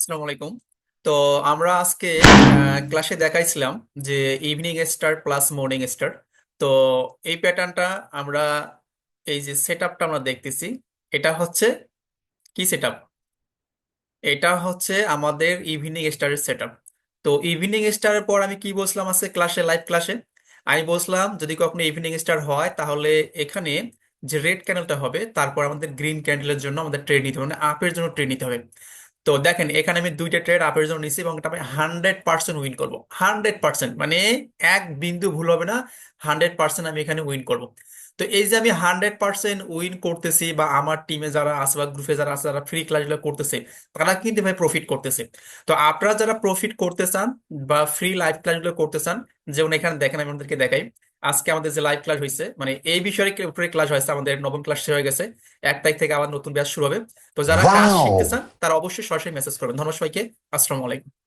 আসসালামু আলাইকুম। তো আমরা আজকে ক্লাসে দেখাইছিলাম যে evening star plus morning star. তো এই প্যাটার্নটা আমরা এই যে সেট আপটা আমরা দেখতেছি, এটা হচ্ছে কি সেট আপ? এটা হচ্ছে আমাদের ইভিনিং স্টারের সেট আপ। তো ইভিনিং স্টারের পর আমি কি বলছিলাম আজকে ক্লাসে, লাইভ ক্লাসে আমি বলছিলাম যদি কখনো ইভিনিং স্টার হয় তাহলে এখানে যে রেড ক্যান্ডেলটা হবে তারপর আমাদের গ্রিন ক্যান্ডেলের জন্য আমাদের ট্রেড নিতে হবে, মানে আপের জন্য ট্রেড নিতে হবে। তো দেখেন এখানে আমি দুইটা ট্রেড আপের জন্য নিছি এবং এটা আমি 100% উইন করবো। 100% মানে এক বিন্দু ভুল হবে না। 100% আমি এখানে উইন করব। তো এই যে আমি 100% উইন করতেছি, বা আমার টিমে যারা আছে বা গ্রুপে যারা আছে যারা ফ্রি ক্লাসগুলো করতেছে তারা কিন্তু ভাই প্রফিট করতেছে। তো আপনারা যারা প্রফিট করতে চান বা ফ্রি লাইভ ক্লাসগুলো করতে চান, যেমন এখানে দেখেন আমি আপনাদেরকে দেখাই। আজকে আমাদের যে লাইভ ক্লাস হয়েছে, মানে এই বিষয়ের উপরে ক্লাস হয়েছে, আমাদের নবম ক্লাস শেষ হয়ে গেছে। 1 তারিখ থেকে আবার নতুন ব্যাচ শুরু হবে। তো যারা কাজ শিখতে Wow. চান তারা অবশ্যই সরাসরি মেসেজ করবেন। ধন্যবাদ সবাইকে। আসসালামু আলাইকুম।